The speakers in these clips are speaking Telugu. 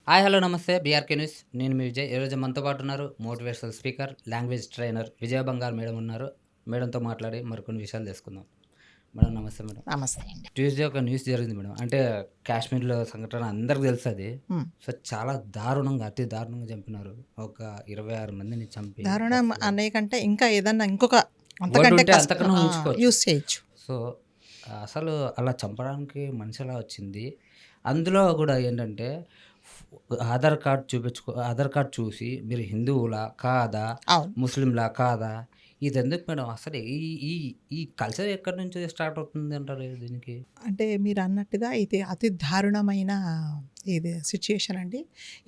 హాయ్ హలో నమస్తే బీఆర్కే న్యూస్. నేను మీ విజయ్. ఈరోజు మనతో పాటు ఉన్నారు మోటివేషనల్ స్పీకర్, లాంగ్వేజ్ ట్రైనర్ విజయ బంగారు మేడం ఉన్నారు. మేడంతో మాట్లాడి మరికొన్ని విషయాలు తెలుసుకుందాం. మేడం నమస్తే మేడం. నమస్తే అండి. ట్యూస్డే ఒక న్యూస్ జరిగింది మేడం. అంటే కాశ్మీర్లో సంఘటన అందరికి తెలుసు అది. హ్మ్. సో చాలా దారుణంగా, అతి దారుణంగా చంపినారు. ఒక 26 మందిని చంపి దారుణం అసలు అనే కంటే ఇంకా ఏదన్నా ఇంకొక వర్డ్ అంతకంటే ఉంటే కష్టం అంతకన్నా ఊహించుకోవచ్చు. యూజ్ చేయొచ్చు. సో అసలు అలా చంపడానికి మనిషి ఎలా వచ్చింది? అందులో కూడా ఏంటంటే ఆధార్ కార్డ్ చూసి మీరు హిందువులా? కాదా? అవును. ముస్లింలా? కాదా? ఇదెందుకు మేడం? అసలు ఈ ఈ ఈ కల్చర్ ఎక్కడి నుంచి స్టార్ట్ అవుతుంది అంటారు దీనికి? అంటే మీరన్నట్టుగా ఇది అతి దారుణమైన ఇది సిట్యుయేషన్ అండి.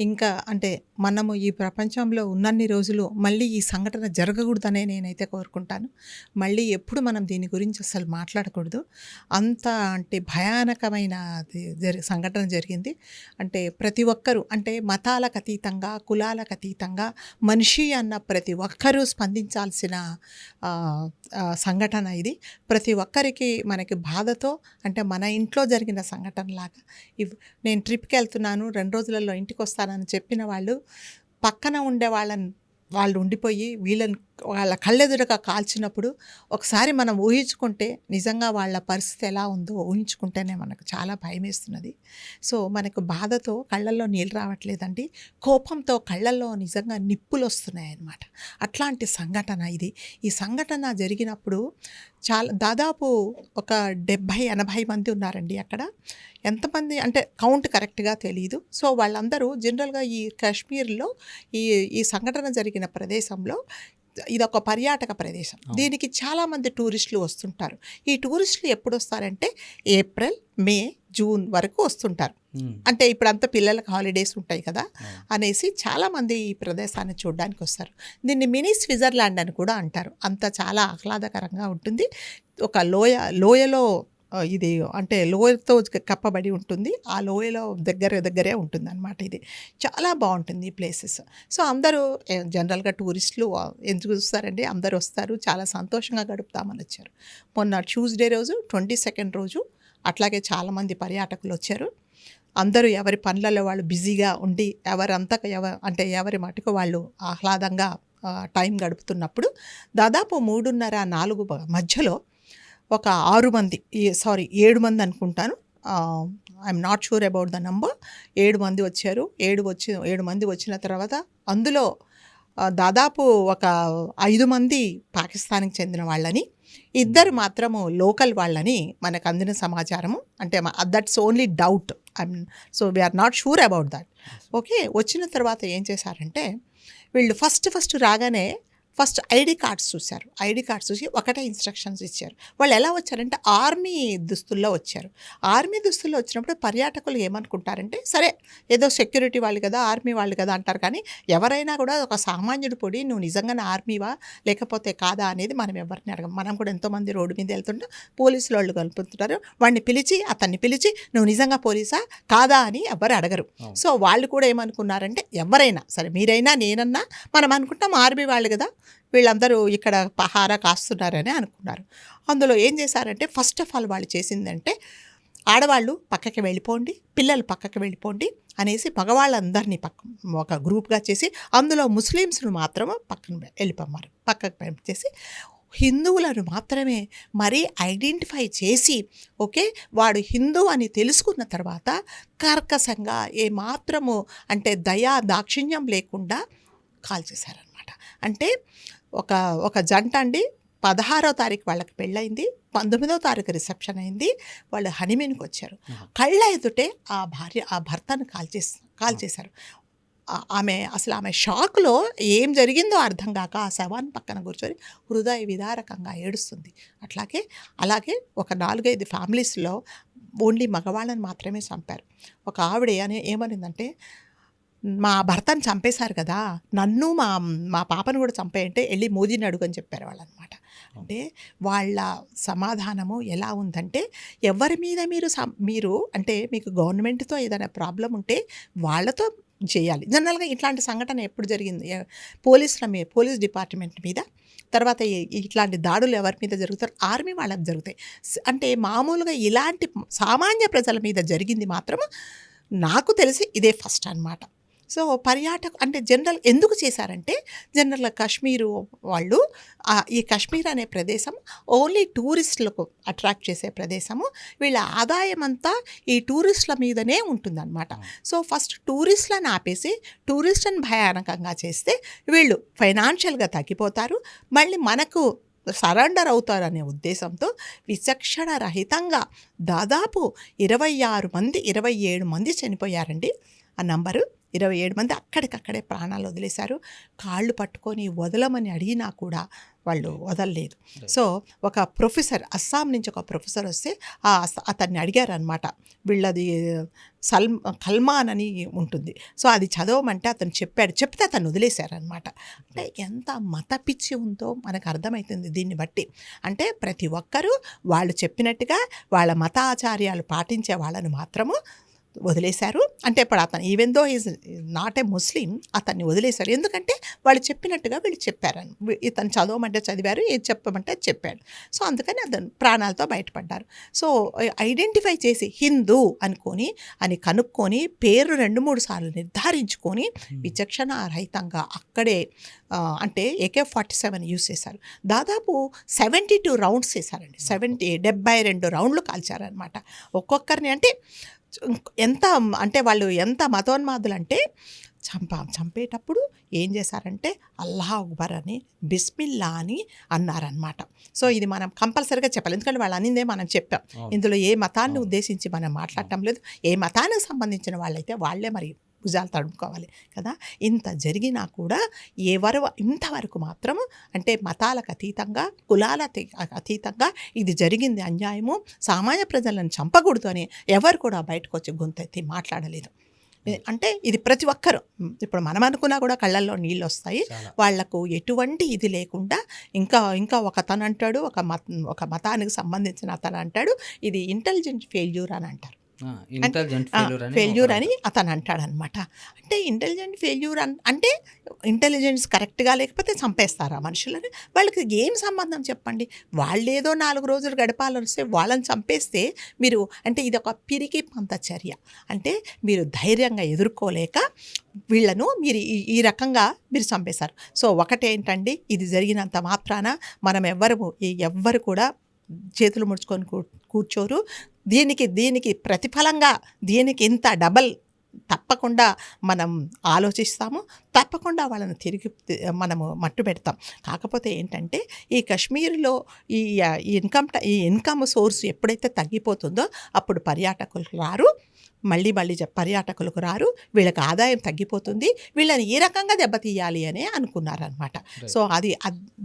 ఇంకా అంటే మనము ఈ ప్రపంచంలో ఉన్నన్ని రోజులు మళ్ళీ ఈ సంఘటన జరగకూడదనే నేనైతే కోరుకుంటాను. మళ్ళీ ఎప్పుడు మనం దీని గురించి అసలు మాట్లాడకూడదు. అంత అంటే భయానకమైన సంఘటన జరిగింది. అంటే ప్రతి ఒక్కరూ అంటే మతాలకు అతీతంగా, కులాలకు అతీతంగా మనిషి అన్న ప్రతి ఒక్కరూ స్పందించాల్సిన సంఘటన ఇది. ప్రతి ఒక్కరికి మనకి బాధతో అంటే మన ఇంట్లో జరిగిన సంఘటనలాగా నేను ట్రిప్‌కి వెళ్తున్నాను 2 రోజులలో ఇంటికి వస్తానని చెప్పిన వాళ్ళు పక్కన ఉండే వాళ్ళు ఉండిపోయి వాళ్ళ కళ్ళెదురుగా కాల్చినప్పుడు ఒకసారి మనం ఊహించుకుంటే నిజంగా వాళ్ళ పరిస్థితి ఎలా ఉందో ఊహించుకుంటేనే మనకు చాలా భయమేస్తున్నది. సో మనకు బాధతో కళ్ళల్లో నీళ్ళు రావట్లేదండి. కోపంతో కళ్ళల్లో నిజంగా నిప్పులు వస్తున్నాయన్నమాట. అట్లాంటి సంఘటన ఇది. ఈ సంఘటన జరిగినప్పుడు దాదాపు ఒక 70-80 మంది ఉన్నారండి అక్కడ. ఎంతమంది అంటే కౌంట్ కరెక్ట్గా తెలీదు. సో వాళ్ళందరూ జనరల్గా ఈ కాశ్మీర్లో ఈ ఈ సంఘటన జరిగిన ప్రదేశంలో ఇదొక పర్యాటక ప్రదేశం. దీనికి చాలామంది టూరిస్టులు వస్తుంటారు. ఈ టూరిస్టులు ఎప్పుడు వస్తారంటే ఏప్రిల్, మే, జూన్ వరకు వస్తుంటారు. అంటే ఇప్పుడంతా పిల్లలకు హాలిడేస్ ఉంటాయి కదా అనేసి చాలామంది ఈ ప్రదేశాన్ని చూడడానికి వస్తారు. దీన్ని మినీ స్విట్జర్లాండ్ అని కూడా అంటారు. అంత చాలా ఆహ్లాదకరంగా ఉంటుంది. ఒక లోయలో ఇది అంటే లోయతో కప్పబడి ఉంటుంది. ఆ లోయలో దగ్గరే ఉంటుంది అనమాట. ఇది చాలా బాగుంటుంది ఈ ప్లేసెస్. సో అందరూ జనరల్గా టూరిస్టులు ఎందుకు చూస్తారండి, అందరూ వస్తారు, చాలా సంతోషంగా గడుపుతామని వచ్చారు. మొన్న ట్యూస్డే రోజు 22nd రోజు అట్లాగే చాలామంది పర్యాటకులు వచ్చారు. అందరూ ఎవరి పనులలో వాళ్ళు బిజీగా ఉండి అంటే ఎవరి మటుకు వాళ్ళు ఆహ్లాదంగా టైం గడుపుతున్నప్పుడు దాదాపు 3:30-4 మధ్యలో ఒక 6 మంది 7 మంది అనుకుంటాను, I'm not sure about the number. 7 మంది వచ్చారు. 7 మంది వచ్చిన తర్వాత అందులో దాదాపు ఒక 5 మంది పాకిస్తాన్కి చెందిన వాళ్ళని, 2 మాత్రము లోకల్ వాళ్ళని మనకు అందిన సమాచారము. అంటే that's only doubt. So we're not sure about that. Okay. వచ్చిన తర్వాత ఏం చేశారంటే వీళ్ళు ఫస్ట్ రాగానే ఐడి కార్డ్స్ చూశారు. ఐడి కార్డ్స్ చూసి ఒకటే ఇన్స్ట్రక్షన్స్ ఇచ్చారు. వాళ్ళు ఎలా వచ్చారంటే ఆర్మీ దుస్తుల్లో వచ్చారు. ఆర్మీ దుస్తుల్లో వచ్చినప్పుడు పర్యాటకులు ఏమనుకుంటారంటే సరే ఏదో సెక్యూరిటీ వాళ్ళు కదా, ఆర్మీ వాళ్ళు కదా అంటారు. కానీ ఎవరైనా కూడా ఒక సామాన్యుడు పొడి నువ్వు నిజంగానే ఆర్మీవా లేకపోతే కాదా అనేది మనం ఎవరిని అడగం. మనం కూడా ఎంతోమంది రోడ్డు మీద వెళ్తుంటే పోలీసులు వాళ్ళు కలుపుతుంటారు. అతన్ని పిలిచి నువ్వు నిజంగా పోలీసా కాదా అని ఎవరు అడగరు. సో వాళ్ళు కూడా ఏమనుకున్నారంటే ఎవరైనా సరే మీరైనా నేనన్నా మనం అనుకుంటాం ఆర్మీ వాళ్ళు కదా, వీళ్ళందరూ ఇక్కడ పహారా కాస్తున్నారని అనుకున్నారు. అందులో ఏం చేశారంటే ఫస్ట్ ఆఫ్ ఆల్ వాళ్ళు చేసిందంటే ఆడవాళ్ళు పక్కకి వెళ్ళిపోండి, పిల్లలు పక్కకి వెళ్ళిపోండి అనేసి మగవాళ్ళందరినీ ఒక గ్రూప్గా చేసి అందులో ముస్లిమ్స్ను మాత్రం పక్కకు పంపించేసి హిందువులను మాత్రమే మరీ ఐడెంటిఫై చేసి ఓకే వాడు హిందూ అని తెలుసుకున్న తర్వాత కర్కశంగా ఏమాత్రము అంటే దాక్షిణ్యం లేకుండా కాల్ చేశారనమాట. అంటే ఒక జంట అండి, 16వ తారీఖు వాళ్ళకి పెళ్ళయింది, 19వ తారీఖు రిసెప్షన్ అయింది, వాళ్ళు హనీమూన్కి వచ్చారు. కళ్ళ ఎదుటే ఆ భర్తను కాల్ చేశారు. ఆమె షాక్లో ఏం జరిగిందో అర్థం కాక ఆ శవాన్ని పక్కన కూర్చొని హృదయ విదారకంగా ఏడుస్తుంది. అలాగే ఒక 4-5 ఫ్యామిలీస్లో ఓన్లీ మగవాళ్ళని మాత్రమే చంపారు. ఒక ఆవిడ ఏమనిందంటే మా భర్తను చంపేశారు కదా, నన్ను మా పాపను కూడా చంపేయంటే వెళ్ళి మోదీని అడుగు అని చెప్పారు వాళ్ళనమాట. అంటే వాళ్ళ సమాధానము ఎలా ఉందంటే ఎవరి మీద మీరు అంటే మీకు గవర్నమెంట్తో ఏదైనా ప్రాబ్లం ఉంటే వాళ్ళతో చేయాలి. జనరల్గా ఇట్లాంటి సంఘటన ఎప్పుడు జరిగింది పోలీస్ డిపార్ట్మెంట్ మీద, తర్వాత ఇట్లాంటి దాడులు ఎవరి మీద జరుగుతారు, ఆర్మీ వాళ్ళకి జరుగుతాయి. అంటే మామూలుగా ఇలాంటి సామాన్య ప్రజల మీద జరిగింది మాత్రం నాకు తెలిసి ఇదే ఫస్ట్ అన్నమాట. సో, అంటే జనరల్ ఎందుకు చేశారంటే, జనరల్‌గా కాశ్మీరు వాళ్ళు ఈ కాశ్మీర్ అనే ప్రదేశం ఓన్లీ టూరిస్టులకు అట్రాక్ట్ చేసే ప్రదేశము. వీళ్ళ ఆదాయమంతా ఈ టూరిస్టుల మీదనే ఉంటుందన్నమాట. సో, ఫస్ట్ టూరిస్టులను ఆపేసి, టూరిస్టులను భయానకంగా చేస్తే వీళ్ళు ఫైనాన్షియల్‌గా తగ్గిపోతారు. మళ్ళీ మనకు సరెండర్ అవుతారనే ఉద్దేశంతో విచక్షణ రహితంగా దాదాపు 26 మంది, 27 మంది చనిపోయారండి. ఆ నంబరు 27 మంది అక్కడికక్కడే ప్రాణాలు వదిలేశారు. కాళ్ళు పట్టుకొని వదలమని అడిగినా కూడా వాళ్ళు వదలలేదు. సో, ఒక ప్రొఫెసర్ అస్సాం నుంచి ఒక ప్రొఫెసర్ వస్తే అతన్ని అడిగారనమాట. వీళ్ళది కల్మాన్ అని ఉంటుంది. సో, అది చదవమంటే అతను చెప్తే అతను వదిలేశారనమాట. అంటే ఎంత మత పిచ్చి ఉందో మనకు అర్థమవుతుంది దీన్ని బట్టి. అంటే ప్రతి ఒక్కరూ వాళ్ళు చెప్పినట్టుగా వాళ్ళ మతాచార్యాలు పాటించే వాళ్ళని మాత్రము వదిలేశారు. అంటే ఇప్పుడు అతను even though is not a Muslim, అతన్ని వదిలేశారు. ఎందుకంటే వాళ్ళు చెప్పినట్టుగా వీళ్ళు చెప్పారని. ఇతను చదవమంటే చదివారు, ఏది చెప్పమంటే చెప్పాడు. సో, అందుకని అతను ప్రాణాలతో బయటపడ్డారు. సో, ఐడెంటిఫై చేసి హిందూ అని కనుక్కొని పేరు 2-3 సార్లు నిర్ధారించుకొని విచక్షణ రహితంగా అక్కడే అంటే AK-47 యూజ్ చేశారు. దాదాపు 72 రౌండ్స్ చేశారండి. 72 రౌండ్లు కాల్చారనమాట ఒక్కొక్కరిని. అంటే అంటే వాళ్ళు ఎంత మతోన్మాదులంటే చంపేటప్పుడు ఏం చేశారంటే అల్లాహ్ అక్బర్ అని, బిస్మిల్లా అని అన్నారనమాట. సో, ఇది మనం కంపల్సరీగా చెప్పాలి. ఎందుకంటే వాళ్ళు అనిందే మనం చెప్పాం. ఇందులో ఏ మతాన్ని ఉద్దేశించి మనం మాట్లాడటం లేదు. ఏ మతానికి సంబంధించిన వాళ్ళైతే వాళ్ళే మరి భుజాలు తడుముకోవాలి కదా. ఇంత జరిగినా కూడా ఇంతవరకు మాత్రము అంటే మతాలకు అతీతంగా, కులాల అతీతంగా ఇది జరిగింది అన్యాయము, సామాన్య ప్రజలను చంపకూడదు అని ఎవరు కూడా బయటకు వచ్చి గొంతెత్తి మాట్లాడలేదు. అంటే ఇది ప్రతి ఒక్కరు ఇప్పుడు మనం అనుకున్నా కూడా కళ్ళల్లో నీళ్ళు వస్తాయి. వాళ్లకు ఎటువంటి ఇది లేకుండా ఇంకా ఒక అతను అంటాడు, ఒక మతానికి సంబంధించిన అతను అంటాడు ఇది ఇంటెలిజెంట్ ఫెయిల్యూర్ అని అంటారు. ఫెయిల్యూర్ అని అతను అంటాడనమాట. అంటే ఇంటెలిజెంట్ ఫెయిల్యూర్ అంటే ఇంటెలిజెన్స్ కరెక్ట్గా లేకపోతే చంపేస్తారా మనుషులని? వాళ్ళకి ఏం సంబంధం చెప్పండి? వాళ్ళేదో 4 రోజులు గడపాలని వస్తే వాళ్ళని చంపేస్తే మీరు అంటే ఇది ఒక పిరికి పంత చర్య. అంటే మీరు ధైర్యంగా ఎదుర్కోలేక వీళ్ళను మీరు ఈ రకంగా మీరు చంపేశారు. సో, ఒకటేంటండి, ఇది జరిగినంత మాత్రాన మనం ఎవ్వరు కూడా చేతులు ముడుచుకొని కూర్చోరు. దీనికి ప్రతిఫలంగా దీనికి ఇంత డబల్ తప్పకుండా మనం ఆలోచిస్తాము. తప్పకుండా వాళ్ళని తిరిగి మనము మట్టు పెడతాం. కాకపోతే ఏంటంటే ఈ కాశ్మీర్లో ఈ ఇన్కమ్ సోర్స్ ఎప్పుడైతే తగ్గిపోతుందో అప్పుడు పర్యాటకులు రారు. మళ్ళీ పర్యాటకులకు రారు. వీళ్ళకి ఆదాయం తగ్గిపోతుంది. వీళ్ళని ఈ రకంగా దెబ్బతీయాలి అనే అనుకున్నారనమాట. సో,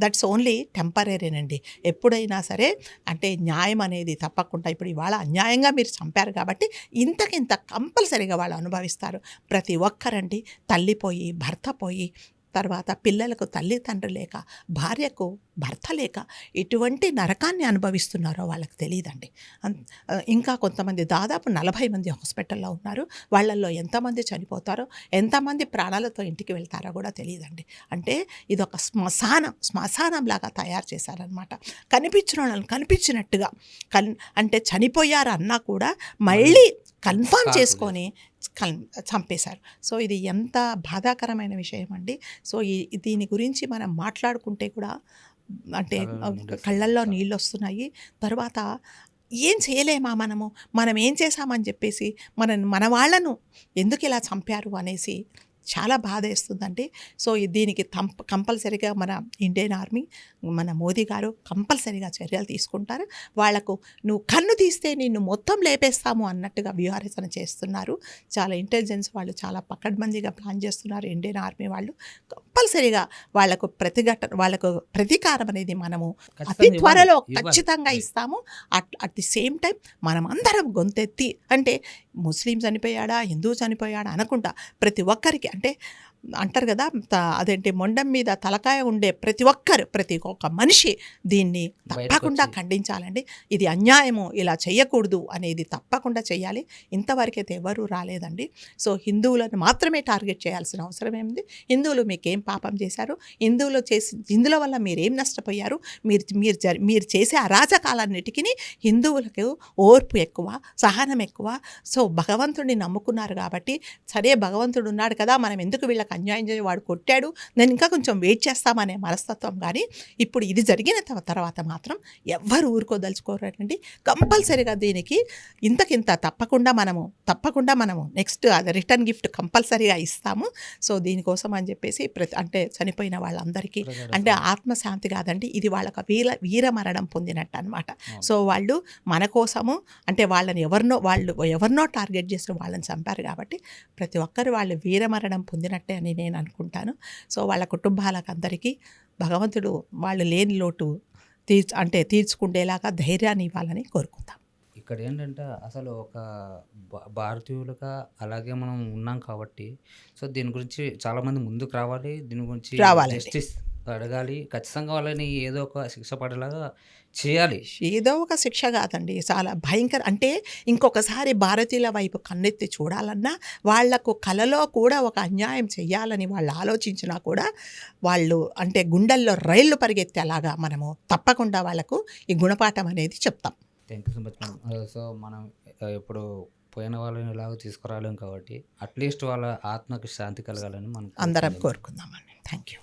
దట్స్ ఓన్లీ టెంపరీనండి. ఎప్పుడైనా సరే అంటే న్యాయం అనేది తప్పకుండా ఇప్పుడు ఇవాళ అన్యాయంగా మీరు చంపారు కాబట్టి ఇంతకింత కంపల్సరీగా వాళ్ళు అనుభవిస్తారు. ప్రతి ఒక్కరండి తల్లి పోయి, భర్త పోయి, తర్వాత పిల్లలకు తల్లిదండ్రులు లేక, భార్యకు భర్త లేక ఎటువంటి నరకాన్ని అనుభవిస్తున్నారో వాళ్ళకి తెలియదండి. ఇంకా కొంతమంది దాదాపు 40 మంది హాస్పిటల్లో ఉన్నారు. వాళ్ళల్లో ఎంతమంది చనిపోతారో, ఎంతమంది ప్రాణాలతో ఇంటికి వెళ్తారో కూడా తెలియదండి. అంటే ఇది ఒక శ్మశానంలాగా తయారు చేశారనమాట. కనిపించిన వాళ్ళని కనిపించినట్టుగా అంటే చనిపోయారు అన్నా కూడా మళ్ళీ కన్ఫర్మ్ చేసుకొని చంపేశారు. సో, ఇది ఎంత బాధాకరమైన విషయం అండి. సో, దీని గురించి మనం మాట్లాడుకుంటే కూడా అంటే కళ్ళల్లో నీళ్ళు వస్తున్నాయి. తర్వాత ఏం చేయలేమా మనం ఏం చేశామని చెప్పేసి మన వాళ్ళను ఎందుకు ఇలా చంపారు అనేసి చాలా బాధ వేస్తుందండి. సో, దీనికి కంపల్సరీగా మన ఇండియన్ ఆర్మీ, మన మోదీ గారు కంపల్సరీగా చర్యలు తీసుకుంటారు. వాళ్లకు నువ్వు కన్ను తీస్తే నిన్ను మొత్తం లేపేస్తాము అన్నట్టుగా వ్యూహరచన చేస్తున్నారు. చాలా ఇంటెలిజెన్స్ వాళ్ళు చాలా పకడ్బందీగా ప్లాన్ చేస్తున్నారు ఇండియన్ ఆర్మీ వాళ్ళు. కంపల్సరీగా వాళ్ళకు ప్రతీకారం అనేది మనము అతి త్వరలో ఖచ్చితంగా ఇస్తాము. అట్ ది సేమ్ టైం మనం అందరం గొంతెత్తి అంటే ముస్లిం చనిపోయాడా, హిందూ చనిపోయాడా అనకుండా ప్రతి ఒక్కరికి అంటే అంటారు కదా అదేంటి మొండం మీద తలకాయ ఉండే ప్రతి ఒక్క మనిషి దీన్ని తప్పకుండా బయటకొచ్చి ఖండించాలండి. ఇది అన్యాయము, ఇలా చేయకూడదు అనేది తప్పకుండా చేయాలి. ఇంతవరకైతే ఎవరూ రాలేదండి. సో హిందువులను మాత్రమే టార్గెట్ చేయాల్సిన అవసరం ఏముంది? హిందువులు మీకేం పాపం చేశారు? హిందువుల వల్ల మీరేం నష్టపోయారు? మీరు చేసే అరాచకాలన్నిటికీ హిందువులకు ఓర్పు ఎక్కువ, సహనం ఎక్కువ. సో భగవంతుడిని నమ్ముకున్నారు కాబట్టి, సరే భగవంతుడు ఉన్నాడు కదా, మనం ఎందుకు వీళ్ళకి అన్యాయం చేసి, వాడు కొట్టాడు, నేను ఇంకా కొంచెం వెయిట్ చేస్తామనే మనస్తత్వం. కానీ ఇప్పుడు ఇది జరిగిన తర్వాత మాత్రం ఎవ్వరు ఊరుకోదలుచుకోరండి. కంపల్సరీగా దీనికి ఇంతకింత తప్పకుండా మనము నెక్స్ట్ అది రిటర్న్ గిఫ్ట్ కంపల్సరీగా ఇస్తాము. సో దీనికోసం అని చెప్పేసి అంటే చనిపోయిన వాళ్ళందరికీ ప్రగాఢ అంటే సానుభూతి. ఆత్మశాంతి కాదండి, ఇది వాళ్ళకి వీర మరణం పొందినట్టు అనమాట. అవును. సో వాళ్ళు మన కోసము అంటే వాళ్ళని ఎవరినో టార్గెట్ చేసి వాళ్ళని చంపారు కాబట్టి ప్రతి ఒక్కరు వాళ్ళు వీరమరణం పొందినట్టే అని నేను అనుకుంటాను. సో వాళ్ళ కుటుంబాలకు అందరికీ భగవంతుడు వాళ్ళు లేని లోటు తీర్చుకుండేలాగా ధైర్యాన్ని ఇవ్వాలని కోరుకుందాం. ఇక్కడ ఏంటంటే అసలు ఒక భారతీయులుగా అలాగే మనం ఉన్నాం కాబట్టి, సో దీని గురించి చాలామంది ముందుకు రావాలి. దీని గురించి రావాలండి. జస్టిస్ అడగాలి. ఖచ్చితంగా వాళ్ళని ఏదో ఒక శిక్ష పడేలాగా చేయాలి. ఏదో ఒక శిక్ష కాదండి, చాలా భయంకర. అంటే ఇంకొకసారి భారతీయుల వైపు కన్నెత్తి చూడాలన్నా, వాళ్లకు కలలో కూడా ఒక అన్యాయం చెయ్యాలని వాళ్ళు ఆలోచించినా కూడా వాళ్ళు అంటే గుండెల్లో రైళ్లు పరిగెత్తేలాగా మనము తప్పకుండా వాళ్ళకు ఈ గుణపాఠం అనేది చెప్తాం. Thank you so much madam. So మనం ఇప్పుడు పోయిన వాళ్ళని ఇలాగ తీసుకురాలేం కాబట్టి అట్లీస్ట్ వాళ్ళ ఆత్మకి శాంతి కలగాలని మనం అందరం కోరుకుందాం. కోరుకుందామండి. Thank you.